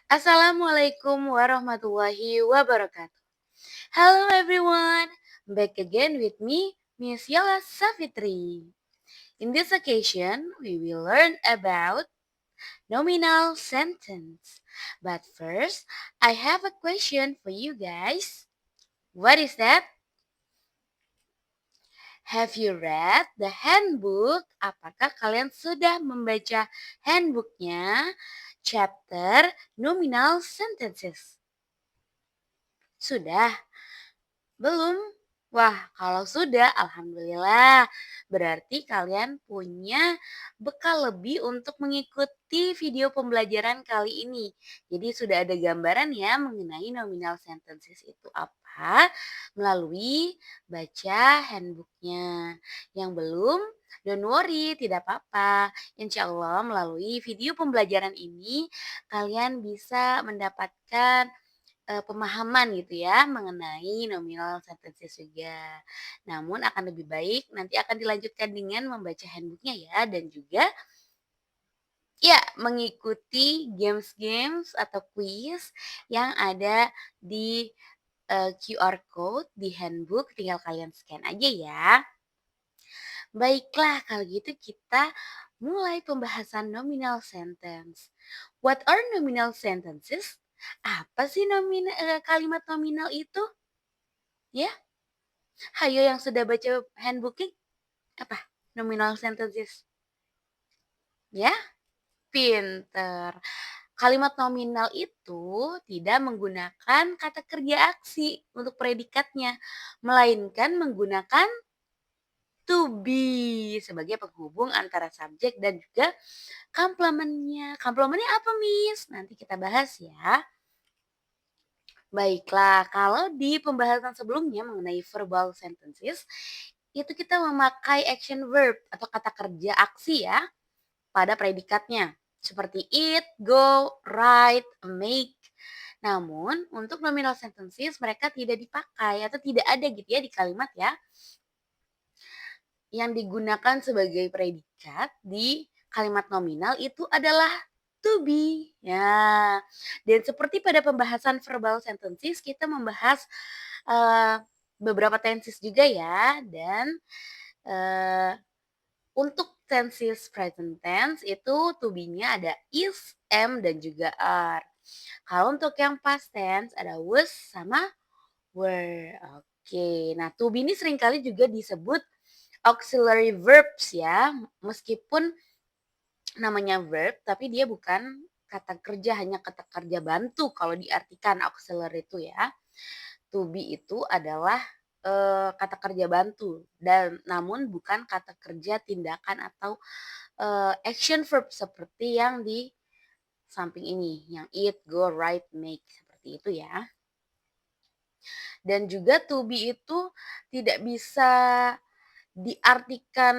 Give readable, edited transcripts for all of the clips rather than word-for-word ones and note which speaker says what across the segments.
Speaker 1: Assalamualaikum warahmatullahi wabarakatuh. Hello everyone, back again with me, Miss Yola Safitri. In this occasion, we will learn about nominal sentence. But first, I have a question for you guys. What is that? Have you read the handbook? Apakah kalian sudah membaca handbooknya? Chapter Nominal Sentences. Sudah? Belum? Wah, kalau sudah, alhamdulillah. Berarti kalian punya bekal lebih untuk mengikuti video pembelajaran kali ini. Jadi sudah ada gambaran ya mengenai nominal sentences itu apa melalui baca handbooknya. Yang belum, don't worry, tidak apa-apa. Insya Allah melalui video pembelajaran ini kalian bisa mendapatkan pemahaman gitu ya mengenai nominal sentences juga. Namun akan lebih baik nanti akan dilanjutkan dengan membaca handbooknya ya dan juga ya mengikuti games-games atau quiz yang ada di QR code di handbook tinggal kalian scan aja ya. Baiklah kalau gitu kita mulai pembahasan nominal sentence. What are nominal sentences? Apa sih kalimat nominal itu? Ya, hayo yang sudah baca handbooking, apa? Nominal sentences. Ya, pinter. Kalimat nominal itu tidak menggunakan kata kerja aksi untuk predikatnya, melainkan menggunakan to be sebagai penghubung antara subjek dan juga komplemennya. Komplemennya apa, Miss? Nanti kita bahas ya. Baiklah, kalau di pembahasan sebelumnya mengenai verbal sentences, itu kita memakai action verb atau kata kerja aksi ya pada predikatnya. Seperti eat, go, write, make. Namun untuk nominal sentences mereka tidak dipakai atau tidak ada gitu ya di kalimat ya. Yang digunakan sebagai predikat di kalimat nominal itu adalah to be. Ya. Dan seperti pada pembahasan verbal sentences kita membahas beberapa tenses juga ya dan untuk tenses present tense itu to be-nya ada is, am dan juga are. Kalau untuk yang past tense ada was sama were. Oke. Nah, to be ini seringkali juga disebut auxiliary verbs ya. Meskipun namanya verb tapi dia bukan kata kerja, hanya kata kerja bantu kalau diartikan auxiliary itu ya. To be itu adalah kata kerja bantu dan namun bukan kata kerja tindakan atau action verb seperti yang di samping ini, yang eat, go, write, make seperti itu ya. Dan juga to be itu tidak bisa diartikan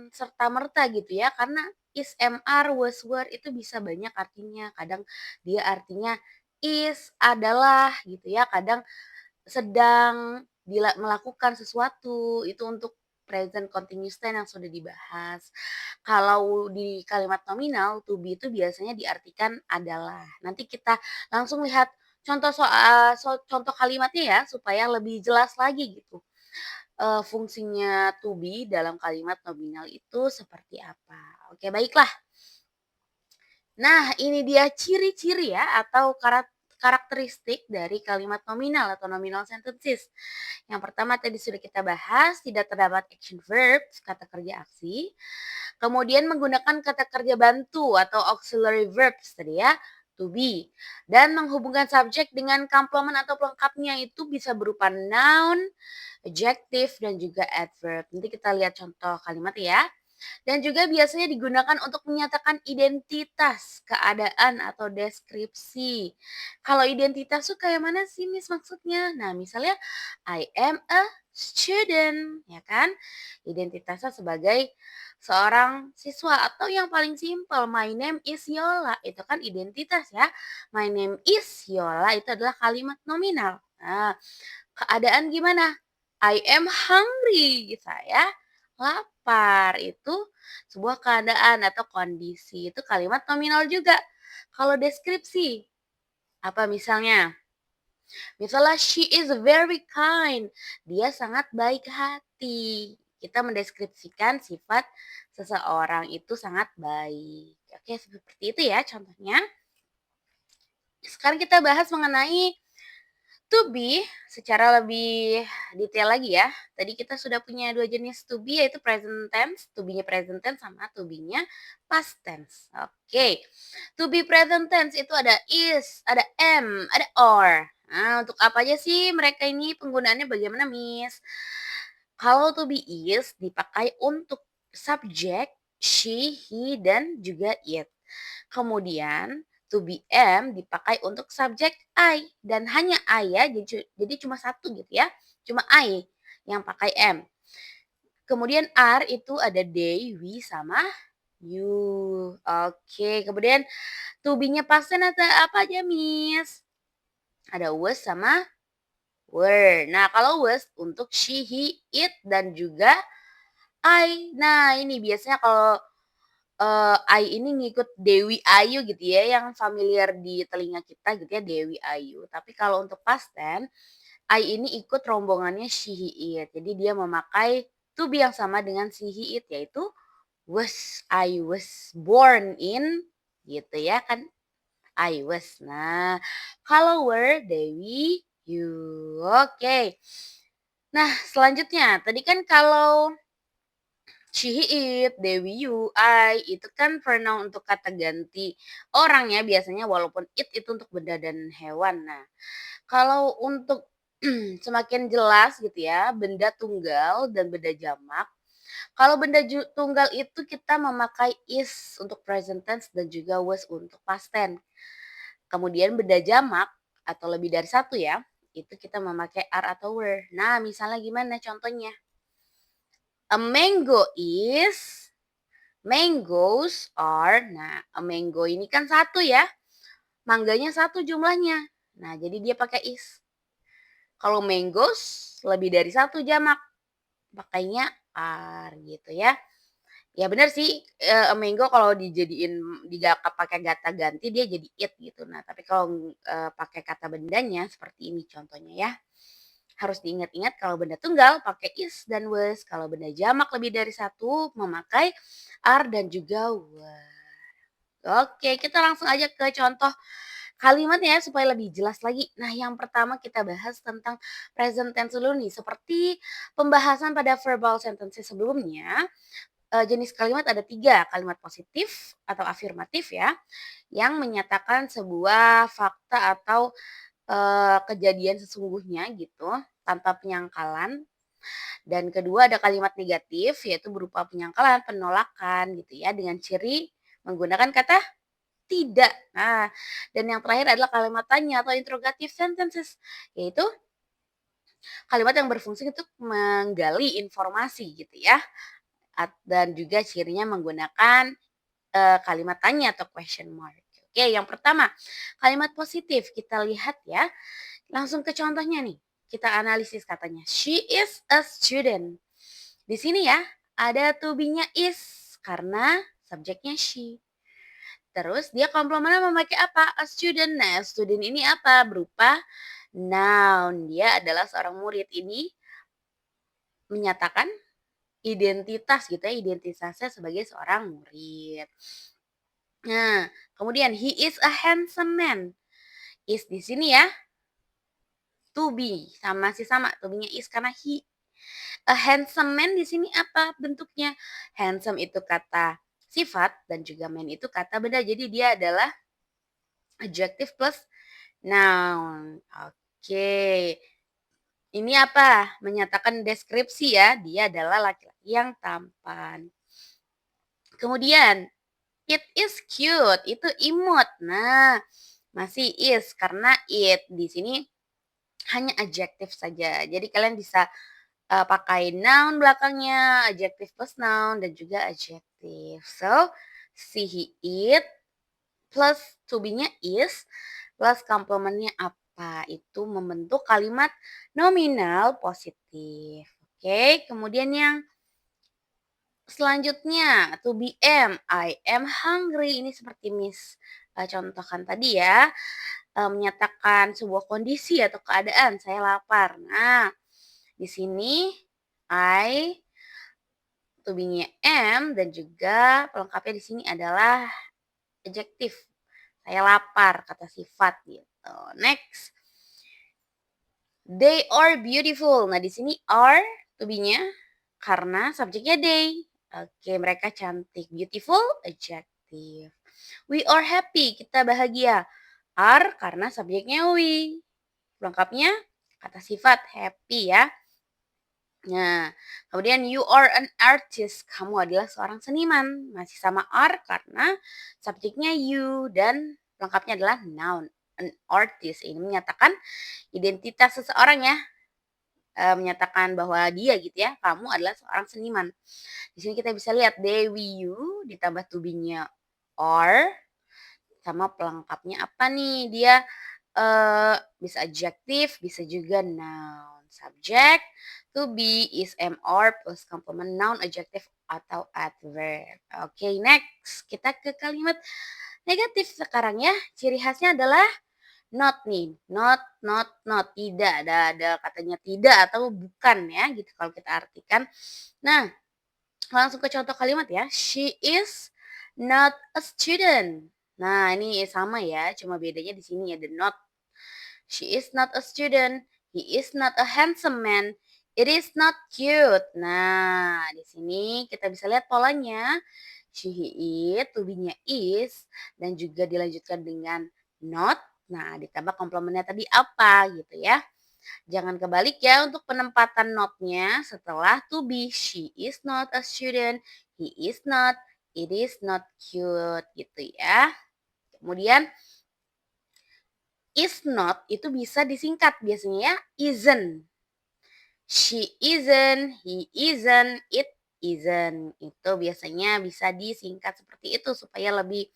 Speaker 1: serta-merta gitu ya karena is, am, are, was, were itu bisa banyak artinya. Kadang dia artinya is adalah gitu ya, kadang sedang melakukan sesuatu, itu untuk present continuous tense yang sudah dibahas. Kalau di kalimat nominal, to be itu biasanya diartikan adalah. Nanti kita langsung lihat contoh kalimatnya ya, supaya lebih jelas lagi gitu. Fungsinya to be dalam kalimat nominal itu seperti apa. Oke, baiklah. Nah, ini dia ciri-ciri ya atau karakteristik dari kalimat nominal atau nominal sentences. Yang pertama tadi sudah kita bahas, tidak terdapat action verbs, kata kerja aksi. Kemudian menggunakan kata kerja bantu atau auxiliary verbs tadi ya, to be. Dan menghubungkan subjek dengan complement atau pelengkapnya itu bisa berupa noun, adjective, dan juga adverb. Nanti kita lihat contoh kalimat ya. Dan juga biasanya digunakan untuk menyatakan identitas, keadaan, atau deskripsi. Kalau identitas tuh kayak mana sih Miss maksudnya? Nah misalnya I am a student, ya kan? Identitasnya sebagai seorang siswa atau yang paling simpel, my name is Yola. Itu kan identitas ya. My name is Yola itu adalah kalimat nominal. Nah, keadaan gimana? I am hungry. Saya lapar. Itu sebuah keadaan atau kondisi. Itu kalimat nominal juga. Kalau deskripsi, Apa misalnya? Misalnya she is very kind. Dia sangat baik hati. Kita mendeskripsikan sifat seseorang itu sangat baik. Oke, seperti itu ya contohnya. Sekarang kita bahas mengenai to be secara lebih detail lagi ya. Tadi kita sudah punya 2 jenis to be yaitu present tense, to be-nya present tense sama to be-nya past tense. Oke. To be present tense itu ada is, ada am, ada are. Nah, untuk apa aja sih mereka ini penggunaannya bagaimana, Miss? Kalau to be is dipakai untuk subjek she, he, dan juga it. Kemudian to be am dipakai untuk subjek I dan hanya I ya, jadi cuma satu gitu ya, cuma I yang pakai am. Kemudian are itu ada they, we, sama you. Oke, kemudian to be-nya past tense ada apa aja, Miss? Ada was sama were. Nah, kalau was untuk she, he, it, dan juga I. Nah, ini biasanya kalau I ini ngikut Dewi Ayu gitu ya, yang familiar di telinga kita gitu ya, Dewi Ayu. Tapi kalau untuk past tense, I ini ikut rombongannya she, he, it. Jadi dia memakai to be yang sama dengan she, he, it, yaitu I was born in gitu ya kan, I was. Nah, kalau were, Dewi, you. Oke. Nah, selanjutnya tadi kan kalau she, it, Dewi, you, I, itu kan pronoun untuk kata ganti orang ya biasanya walaupun it itu untuk benda dan hewan. Nah, kalau untuk semakin jelas gitu ya, benda tunggal dan benda jamak. Kalau benda tunggal itu kita memakai is untuk present tense dan juga was untuk past tense. Kemudian benda jamak atau lebih dari satu ya, itu kita memakai are atau were. Nah, misalnya gimana contohnya? A mango is, mangoes are. Nah, a mango ini kan satu ya. Mangganya satu jumlahnya. Nah, jadi dia pakai is. Kalau mangoes lebih dari satu jamak, pakainya are gitu ya. Ya benar sih, a mango kalau dijadiin pakai kata ganti dia jadi it gitu. Nah, tapi kalau, pakai kata bendanya seperti ini contohnya ya. Harus diingat-ingat kalau benda tunggal pakai is dan was, kalau benda jamak lebih dari satu memakai are dan juga were. Oke, kita langsung aja ke contoh kalimatnya ya supaya lebih jelas lagi. Nah, yang pertama kita bahas tentang present tense dulu nih. Seperti pembahasan pada verbal sentences sebelumnya, jenis kalimat ada 3, kalimat positif atau afirmatif ya, yang menyatakan sebuah fakta atau, kejadian sesungguhnya gitu, tanpa penyangkalan. Dan kedua ada kalimat negatif, yaitu berupa penyangkalan, penolakan gitu ya, dengan ciri menggunakan kata tidak. Nah, dan yang terakhir adalah kalimat tanya atau interrogative sentences, yaitu kalimat yang berfungsi untuk menggali informasi gitu ya, dan juga cirinya menggunakan kalimat tanya atau question mark. Oke, yang pertama, kalimat positif kita lihat ya. Langsung ke contohnya nih. Kita analisis katanya. She is a student. Di sini ya, ada to be-nya is karena subjeknya she. Terus dia komplemennya memakai apa? A student. Nah, student ini apa? Berupa noun. Dia adalah seorang murid. Ini menyatakan identitas gitu ya, identitasnya sebagai seorang murid. Nah, kemudian he is a handsome man. Is di sini ya, to be sama masih sama, to be-nya is karena he. A handsome man di sini apa bentuknya? Handsome itu kata sifat dan juga man itu kata benda. Jadi dia adalah adjective plus noun. Oke. Ini apa? Menyatakan deskripsi ya. Dia adalah laki-laki yang tampan. Kemudian it is cute, itu imut. Nah, masih is karena it di sini hanya adjektif saja. Jadi kalian bisa pakai noun belakangnya, adjective plus noun dan juga adjective. So, si, he, it plus to be-nya is plus komplementnya apa? Itu membentuk kalimat nominal positif. Oke, kemudian yang selanjutnya, to be am, I am hungry. Ini seperti Miss contohkan tadi ya. menyatakan sebuah kondisi atau keadaan, saya lapar. Nah, di sini I, to be-nya am, dan juga pelengkapnya di sini adalah adjektif. Saya lapar, kata sifat gitu. Next. They are beautiful. Nah, di sini are to be-nya karena subjeknya they. Oke, mereka cantik. Beautiful, adjective. We are happy, kita bahagia. Are karena subjeknya we. Lengkapnya kata sifat happy ya. Nah, kemudian you are an artist, kamu adalah seorang seniman. Masih sama are karena subjeknya you dan lengkapnya adalah noun. An artist ini menyatakan identitas seseorang ya, menyatakan bahwa dia gitu ya, kamu adalah seorang seniman. Di sini kita bisa lihat they, we, you ditambah to be-nya are sama pelengkapnya apa nih? Dia bisa adjektif, bisa juga noun. Subject, to be, is, am, are, plus complement noun, adjective, atau adverb. Oke, next. Kita ke kalimat negatif sekarang ya. Ciri khasnya adalah not nih. Not, not, not. Tidak. Ada katanya tidak atau bukan ya gitu kalau kita artikan. Nah, langsung ke contoh kalimat ya. She is not a student. Nah, ini sama ya, cuma bedanya di sini ada not. She is not a student. He is not a handsome man. It is not cute. Nah, di sini kita bisa lihat polanya. She, he, it, to be-nya is, dan juga dilanjutkan dengan not. Nah, ditambah komplemennya tadi apa gitu ya. Jangan kebalik ya untuk penempatan not-nya setelah to be. She is not a student. He is not. It is not cute gitu ya. Kemudian is not itu bisa disingkat biasanya ya isn't. She isn't, he isn't, it isn't. Itu biasanya bisa disingkat seperti itu supaya lebih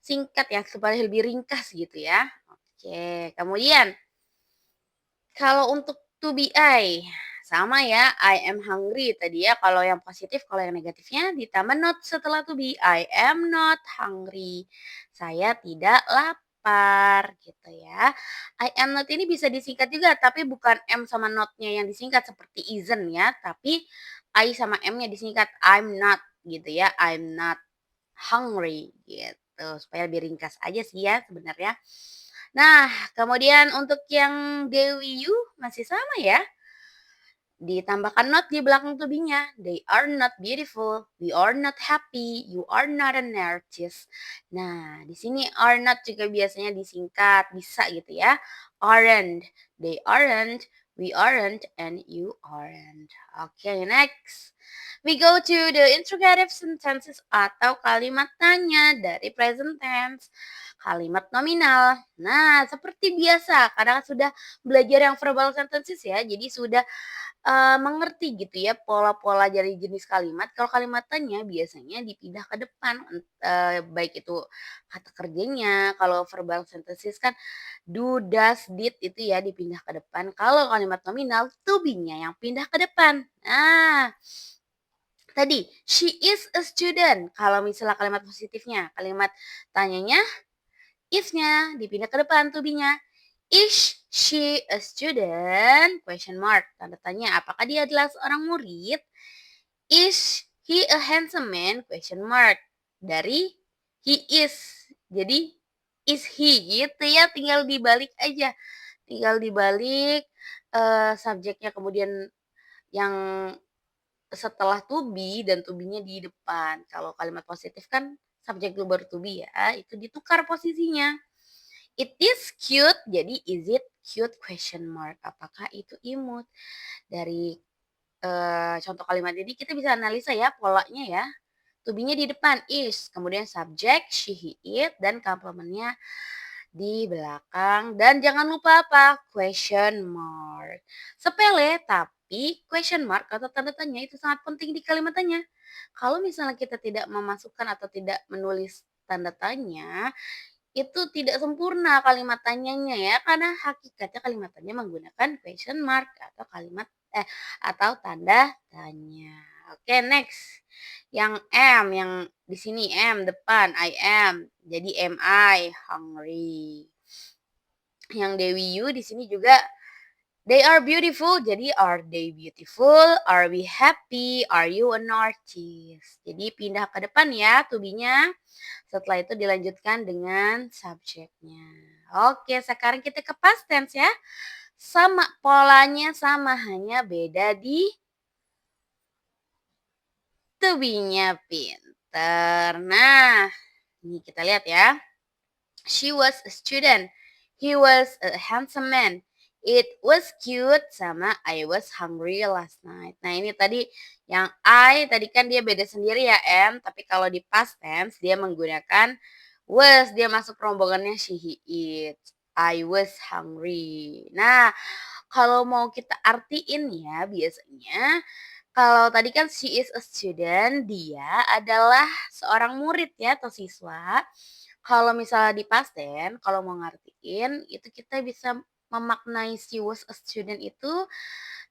Speaker 1: singkat ya, supaya lebih ringkas gitu ya. Oke, kemudian kalau untuk to be I, sama ya, I am hungry tadi ya. Kalau yang positif, kalau yang negatifnya ditambah not setelah to be. I am not hungry. Saya tidak lapar gitu ya. I am not ini bisa disingkat juga, tapi bukan am sama not-nya yang disingkat seperti isn't ya, tapi I sama M-nya disingkat I'm not gitu ya. I'm not hungry gitu. Supaya lebih ringkas aja sih ya sebenarnya. Nah, kemudian untuk yang Dewi Yu masih sama ya. Ditambahkan not di belakang to be-nya. They are not beautiful. We are not happy. You are not an artist. Nah, di sini are not juga biasanya disingkat, bisa gitu ya. Aren't. They aren't. We aren't. And you aren't. Okay, next. We go to the interrogative sentences atau kalimat tanya dari present tense. Kalimat nominal. Nah, seperti biasa, kadang sudah belajar yang verbal sentences ya, jadi sudah mengerti gitu ya pola-pola dari jenis kalimat. Kalau kalimat tanya biasanya dipindah ke depan, baik itu kata kerjanya, kalau verbal sentences kan do, does, did itu ya dipindah ke depan. Kalau kalimat nominal to be-nya yang pindah ke depan. Nah, tadi she is a student kalau misalnya kalimat positifnya, kalimat tanyanya is-nya dipindah ke depan to be-nya. Is she a student? Question mark. Tanda tanya, apakah dia adalah seorang murid? Is he a handsome man? Question mark. Dari he is. Jadi is he gitu ya, tinggal dibalik aja. Tinggal dibalik subjeknya kemudian yang setelah to be dan to be-nya di depan. Kalau kalimat positif kan subjek dulu baru to be ya, itu ditukar posisinya. It is cute, jadi is it cute question mark. Apakah itu imut? Dari contoh kalimat ini kita bisa analisa ya polanya ya. To be-nya di depan is, kemudian subjek she, he, it, dan komplemennya di belakang. Dan jangan lupa apa? Question mark. Sepele tapi question mark atau tanda tanya itu sangat penting di kalimat tanya. Kalau misalnya kita tidak memasukkan atau tidak menulis tanda tanya, itu tidak sempurna kalimat tanyanya ya, karena hakikatnya kalimat tanya menggunakan question mark atau atau tanda tanya. Oke, next. Yang am, yang di sini am depan, I am. Jadi am I hungry. Yang Dewi You di sini juga they are beautiful. Jadi are they beautiful? Are we happy? Are you an artist? Jadi pindah ke depan ya to be-nya. Setelah itu dilanjutkan dengan subjeknya. Oke, sekarang kita ke past tense ya. Sama polanya sama, hanya beda di to be-nya pinter. Nah, ini kita lihat ya. She was a student. He was a handsome man. It was cute sama I was hungry last night. Nah, ini tadi yang I tadi kan dia beda sendiri ya, M. Tapi kalau di past tense dia menggunakan was. Dia masuk rombongannya she, he, it. I was hungry. Nah, kalau mau kita artiin ya biasanya kalau tadi kan she is a student, dia adalah seorang murid ya atau siswa. Kalau misalnya di past tense, kalau mau ngartiin itu kita bisa memaknai she was a student itu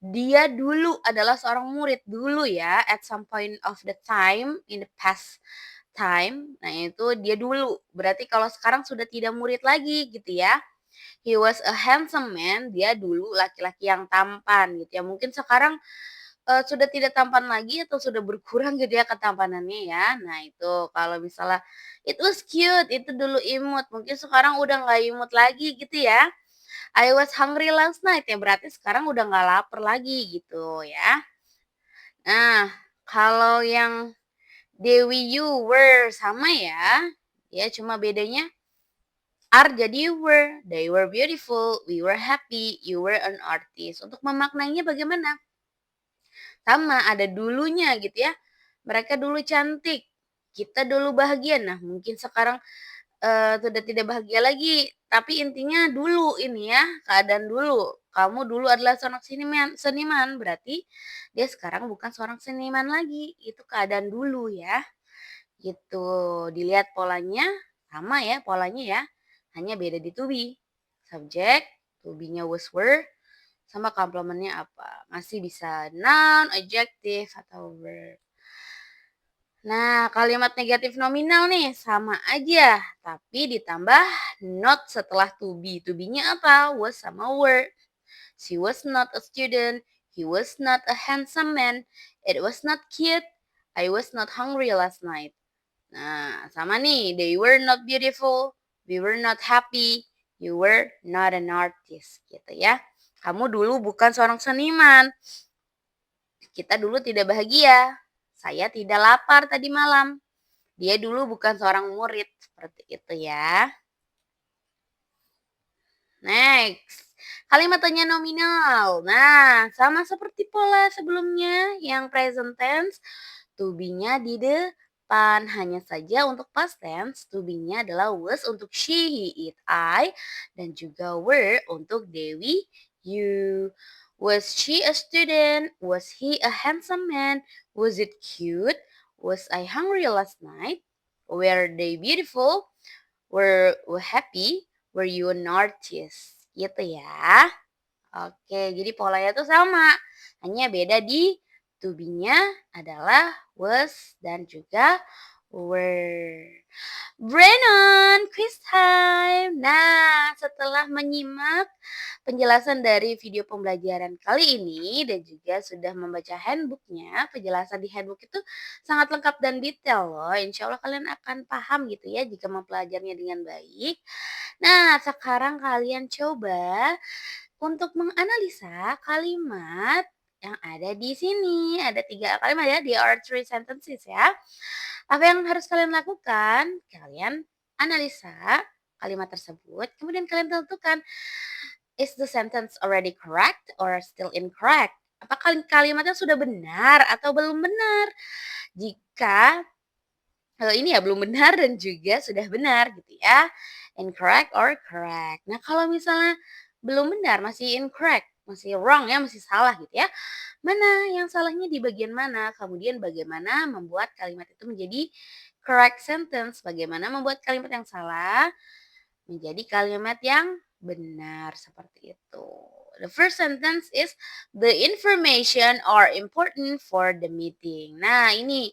Speaker 1: dia dulu adalah seorang murid dulu ya at some point of the time in the past time. Nah, itu dia dulu. Berarti kalau sekarang sudah tidak murid lagi gitu ya. He was a handsome man, dia dulu laki-laki yang tampan gitu ya. Mungkin sekarang sudah tidak tampan lagi atau sudah berkurang gitu ya ketampanannya ya. Nah itu kalau misalnya it was cute, itu dulu imut, mungkin sekarang udah nggak imut lagi gitu ya. I was hungry last night ya berarti sekarang udah nggak lapar lagi gitu ya. Nah, kalau yang Dewi You were sama ya, ya cuma bedanya are jadi were, they were beautiful, we were happy, you were an artist. Untuk memaknainya bagaimana? Sama, ada dulunya gitu ya. Mereka dulu cantik, kita dulu bahagia. Nah, mungkin sekarang, sudah tidak bahagia lagi, tapi intinya dulu ini ya, keadaan dulu. Kamu dulu adalah seorang seniman, berarti dia sekarang bukan seorang seniman lagi, itu keadaan dulu ya, gitu. Dilihat polanya, sama ya polanya ya, hanya beda di to be. Subjek, to be-nya was, were, sama komplemennya apa. Masih bisa noun, adjective, atau verb. Nah, kalimat negatif nominal nih sama aja, tapi ditambah not setelah to be. To be-nya apa? Was sama were. She was not a student. He was not a handsome man. It was not cute. I was not hungry last night. Nah, sama nih. They were not beautiful. We were not happy. You were not an artist. Gitu ya. Kamu dulu bukan seorang seniman. Kita dulu tidak bahagia. Saya tidak lapar tadi malam. Dia dulu bukan seorang murid. Seperti itu ya. Next. Kalimat tanya nominal. Nah, sama seperti pola sebelumnya yang present tense. To be-nya di depan. Hanya saja untuk past tense, to be-nya adalah was untuk she, he, it, I. Dan juga were untuk Dewi, you. Was she a student? Was he a handsome man? Was it cute? Was I hungry last night? Were they beautiful? Were happy? Were you an artist? Gitu ya. Oke, jadi polanya tuh sama. Hanya beda di to be-nya adalah was dan juga were. Brennan, quiz time. Nah, setelah menyimak penjelasan dari video pembelajaran kali ini dan juga sudah membaca handbooknya, penjelasan di handbook itu sangat lengkap dan detail loh. Insya Allah kalian akan paham gitu ya jika mempelajarinya dengan baik. Nah, sekarang kalian coba untuk menganalisa kalimat yang ada di sini. Ada 3 kalimat ya, there are 3 sentences ya. Apa yang harus kalian lakukan? Kalian analisa kalimat tersebut, kemudian kalian tentukan, is the sentence already correct or still incorrect? Apakah kalimatnya sudah benar atau belum benar? Jika ini ya belum benar dan juga sudah benar gitu ya. Incorrect or correct. Nah, kalau misalnya belum benar, masih incorrect, masih wrong ya, masih salah gitu ya. Mana yang salahnya di bagian mana? Kemudian bagaimana membuat kalimat itu menjadi correct sentence? Bagaimana membuat kalimat yang salah menjadi kalimat yang benar seperti itu. The first sentence is the information are important for the meeting. Nah, ini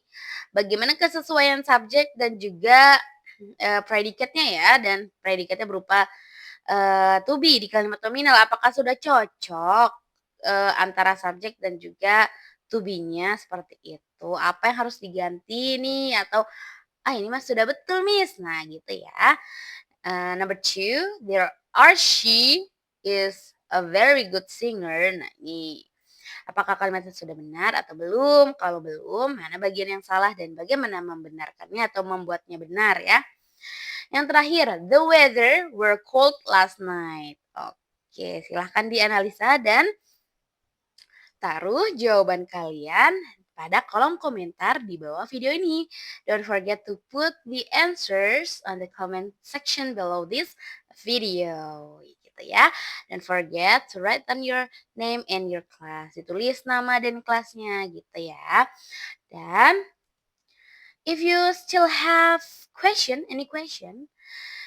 Speaker 1: bagaimana kesesuaian subjek dan juga predikatnya ya, dan predikatnya berupa to be di kalimat nominal apakah sudah cocok, antara subjek dan juga to be-nya seperti itu. Apa yang harus diganti nih atau, "Ah, ini mah sudah betul, Miss." Nah, gitu ya. Number two, there are she is a very good singer. Nah, ini apakah kalimatnya sudah benar atau belum? Kalau belum, mana bagian yang salah dan bagaimana membenarkannya atau membuatnya benar ya. Yang terakhir, the weather were cold last night. Oke, silahkan dianalisa dan taruh jawaban kalian pada kolom komentar di bawah video ini. Don't forget to put the answers on the comment section below this video. Gitu ya. Don't forget to write down your name and your class. Ditulis nama dan kelasnya gitu ya. Dan if you still have any question,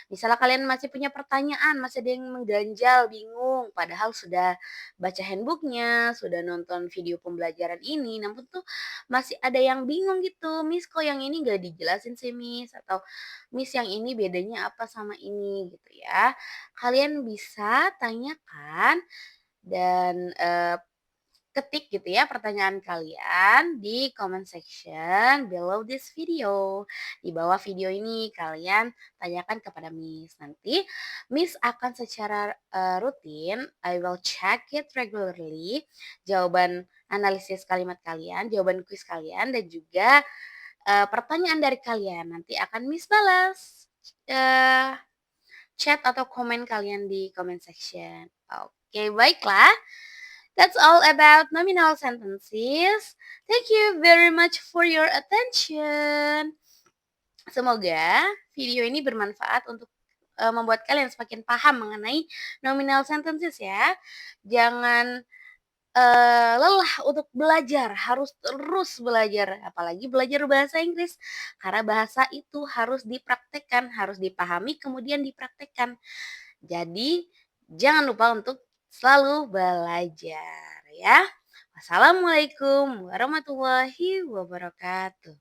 Speaker 1: misalnya kalian masih punya pertanyaan, masih ada yang mengganjal, bingung, padahal sudah baca handbooknya, sudah nonton video pembelajaran ini, namun tuh masih ada yang bingung gitu, Miss kok yang ini gak dijelasin sih Miss, atau Miss yang ini bedanya apa sama ini gitu ya. Kalian bisa tanyakan dan ketik gitu ya pertanyaan kalian di comment section below this video. Di bawah video ini kalian tanyakan kepada Miss. Nanti Miss akan secara rutin, I will check it regularly, jawaban analisis kalimat kalian, jawaban kuis kalian dan juga pertanyaan dari kalian. Nanti akan Miss balas chat atau komen kalian di comment section. Oke, baiklah. That's all about nominal sentences. Thank you very much for your attention. Semoga video ini bermanfaat untuk membuat kalian semakin paham mengenai nominal sentences ya. Jangan lelah untuk belajar, harus terus belajar, apalagi belajar bahasa Inggris. Karena bahasa itu harus dipraktekkan, harus dipahami kemudian dipraktekkan. Jadi jangan lupa untuk selalu belajar ya. Wassalamualaikum warahmatullahi wabarakatuh.